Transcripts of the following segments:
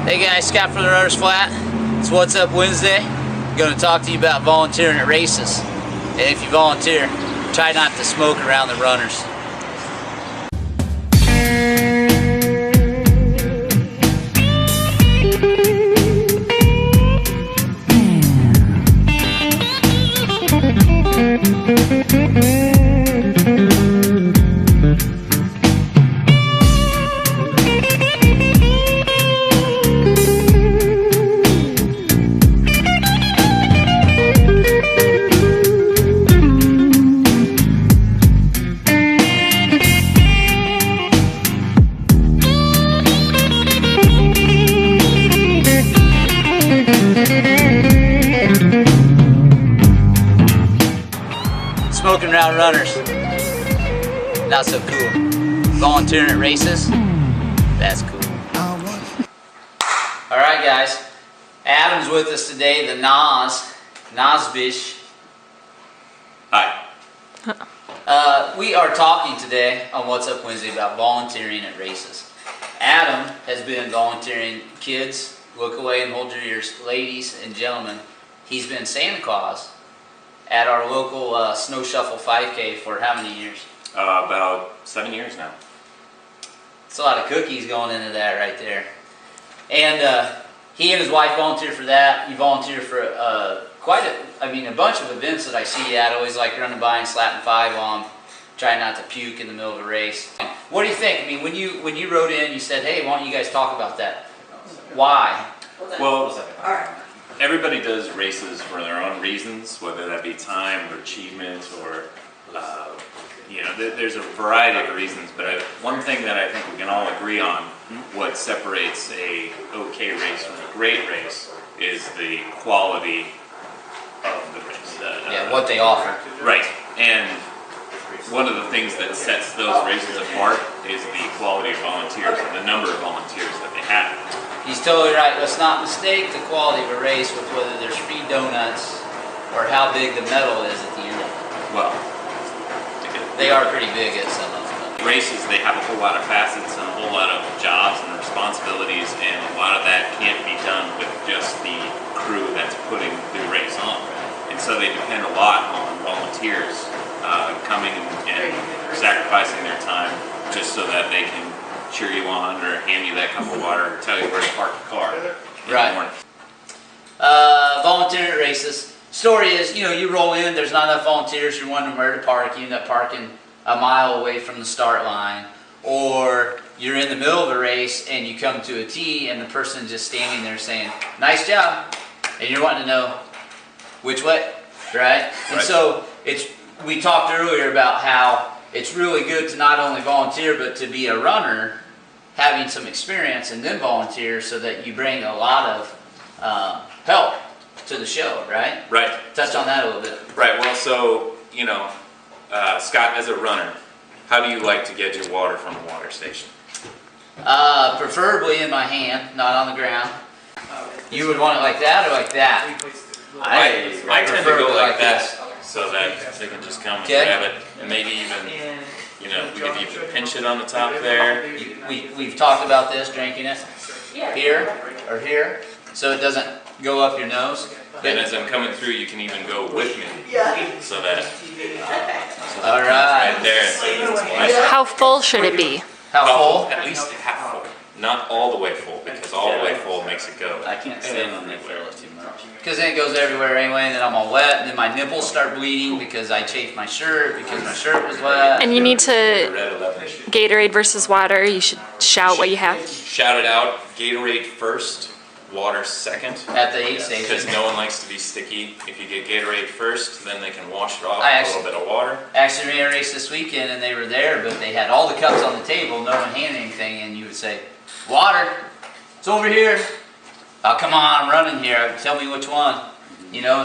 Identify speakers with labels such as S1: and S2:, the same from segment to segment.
S1: Hey guys, Scott from the Runners Flat. It's What's Up Wednesday. I'm going to talk to you about volunteering at races. And if you volunteer, try not to smoke around the runners. Smoking around runners, not so cool. Volunteering at races, that's cool. Alright guys, Adam's with us today, the Nazbish.
S2: Hi.
S1: We are talking today on What's Up Wednesday about volunteering at races. Adam has been volunteering. Kids, look away and hold your ears. Ladies and gentlemen, he's been Santa Claus at our local Snow Shuffle 5K for how many years?
S2: About 7 years now.
S1: It's a lot of cookies going into that right there. And he and his wife volunteer for that. You volunteer for a bunch of events that I see you at. I always like running by and slapping five on, trying not to puke in the middle of a race. What do you think? I mean, when you wrote in, you said, hey, why don't you guys talk about that? Why?
S2: Well, everybody does races for their own reasons, whether that be time or achievement or, there's a variety of reasons. But one thing that I think we can all agree on, what separates a okay race from a great race, is the quality of the race.
S1: What they offer.
S2: Right. And one of the things that sets those races apart is the quality of volunteers and the number of volunteers that they have.
S1: He's totally right. Let's not mistake the quality of a race with whether there's free donuts or how big the medal is at the end of it.
S2: Well,
S1: they are pretty big at some of them.
S2: Races, they have a whole lot of facets and a whole lot of jobs and responsibilities, and a lot of that can't be done with just the crew that's putting the race on. And so they depend a lot on volunteers coming and sacrificing their time just so that they can cheer you on or hand you that cup of water or tell you where to park the car.
S1: Right. Volunteering at races. Story is, you roll in, there's not enough volunteers, you're wondering where to park, you end up parking a mile away from the start line, or you're in the middle of a race and you come to a T and the person's just standing there saying, nice job, and you're wanting to know which way, right? And so we talked earlier about how it's really good to not only volunteer but to be a runner, having some experience, and then volunteer so that you bring a lot of help to the show, right?
S2: Right.
S1: Touch on that a little bit.
S2: Right. Well, so, Scott, as a runner, how do you like to get your water from the water station?
S1: Preferably in my hand, not on the ground. You would want it like that or like that?
S2: I tend to go like that,
S1: this.
S2: so that they can just come and grab it, and maybe even, we could even pinch it on the top there.
S1: We've talked about this, drinking it here or here, so it doesn't go up your nose.
S2: And as I'm coming through, you can even go with me, so that
S1: All right.
S2: right there. So
S3: How full should it be?
S1: How full?
S2: At least half full. Not all the way full, because all the way full makes it go.
S1: I can't stand on that fella too much. Because then it goes everywhere anyway, and then I'm all wet, and then my nipples start bleeding because I chafed my shirt because my shirt was wet.
S3: And you need to
S2: Red 11.
S3: Gatorade versus water. You should shout what you have.
S2: Shout it out. Gatorade first, water second.
S1: At the aid station.
S2: Because no one likes to be sticky. If you get Gatorade first, then they can wash it off
S1: I
S2: with a little bit of water.
S1: Actually ran a race this weekend, and they were there, but they had all the cups on the table, no one handed anything, and you would say, water, it's over here. Oh, come on, I'm running here. Tell me which one.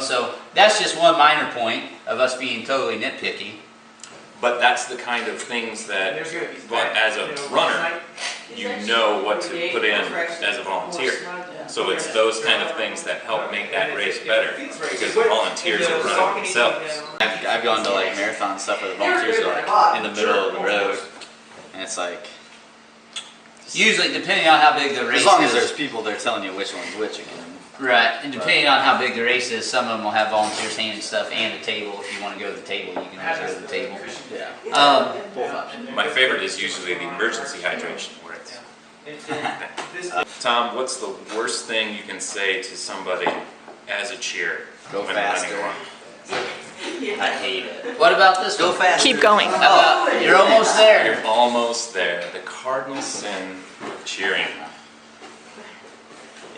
S1: So that's just one minor point of us being totally nitpicky.
S2: But that's the kind of things that, as a runner, you know what to put in as a volunteer. So it's those kind of things that help make that race better, because the volunteers are running themselves.
S1: I've gone to like marathon stuff where the volunteers are like in the middle of the road, and it's like, Usually, depending on how big the race
S4: As long
S1: is.
S4: as there's people there telling you which one's which again.
S1: Right, and depending on how big the race is, some of them will have volunteers handing stuff and a table. If you want to go to the table, you can always go to the table.
S4: Yeah. Both options.
S2: My favorite is usually the emergency hydration where it's. Tom, what's the worst thing you can say to somebody as a cheer?
S4: Go
S2: when they're running
S4: faster.
S2: along?
S4: I hate it.
S1: What about this
S4: Go
S1: one?
S4: fast.
S3: Keep going.
S1: How about, you're almost there.
S2: You're almost there. The cardinal sin of cheering.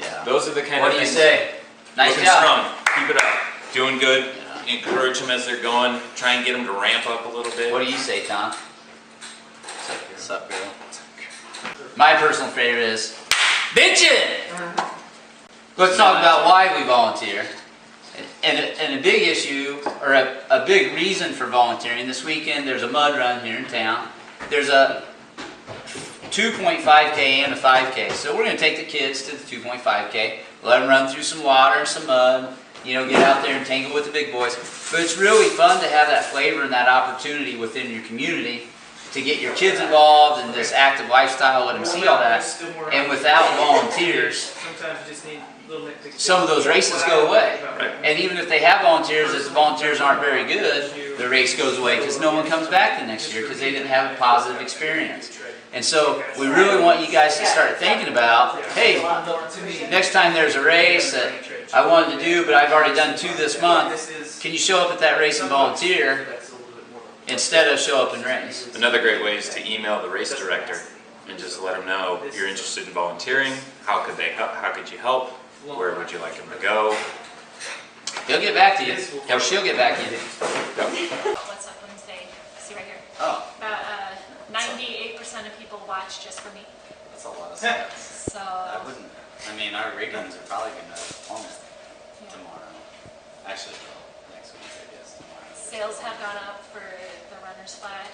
S4: Yeah.
S2: Those are the kind
S1: What
S2: of
S1: do you
S2: things.
S1: say? Nice
S2: Looking
S1: job.
S2: strong. Keep it up. Doing good. Encourage them as they're going. Try and get them to ramp up a little bit.
S1: What do you say, Tom?
S4: What's up, girl?
S1: My personal favorite is benching. Let's talk about why we volunteer. And a big issue, or a big reason for volunteering. This weekend there's a mud run here in town. There's a 2.5K and a 5K. So we're going to take the kids to the 2.5K, let them run through some water and some mud, get out there and tangle with the big boys. But it's really fun to have that flavor and that opportunity within your community to get your kids involved in this active lifestyle, let them see all that. And without volunteers, some of those races go away. And even if they have volunteers, if the volunteers aren't very good, the race goes away because no one comes back the next year because they didn't have a positive experience. And so we really want you guys to start thinking about, hey, next time there's a race that I wanted to do, but I've already done 2 this month, can you show up at that race and volunteer instead of show up and race?
S2: Another great way is to email the race director and just let them know you're interested in volunteering. How could they help? How could you help? Where would you like them to go?
S1: He'll get back to you, or she'll get back to you.
S5: What's Up Wednesday? See right here.
S1: Oh,
S5: About 98% of people watch just for me.
S4: That's a lot of steps.
S5: So
S4: I wouldn't. I mean, our riggins are probably gonna plummet tomorrow. Actually, well, next week, I guess. Tomorrow.
S5: sales have gone up for the runner's flag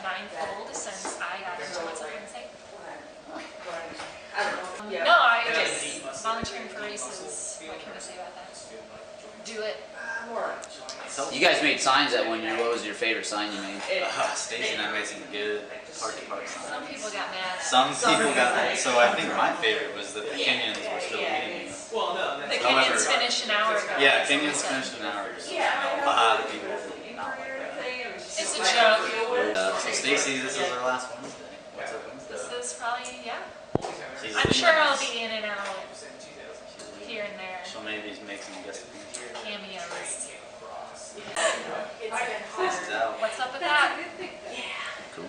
S5: 9-fold since I got into What's Up Wednesday. No, I just volunteering for races. What can we say about that? Do it.
S1: you guys made signs that 1 year. What was your favorite sign you made?
S4: Stacy and I made some good park to park signs.
S5: Some people got mad.
S4: Some people got that. So I think my favorite was that the Kenyans were still leading.
S5: The Kenyans finished an hour ago.
S4: Yeah, Kenyans finished an hour ago. A lot of people did not like that.
S5: It's a joke.
S4: So Stacy, this is our last Wednesday. What's up Wednesday?
S5: This is probably, yeah.
S4: She's
S5: I'm
S4: leading
S5: sure I'll
S4: us.
S5: be in and out here and there.
S4: She'll maybe make some guest appearances.
S5: Cameos.
S4: This is out.
S5: What's up with that?
S1: Cool.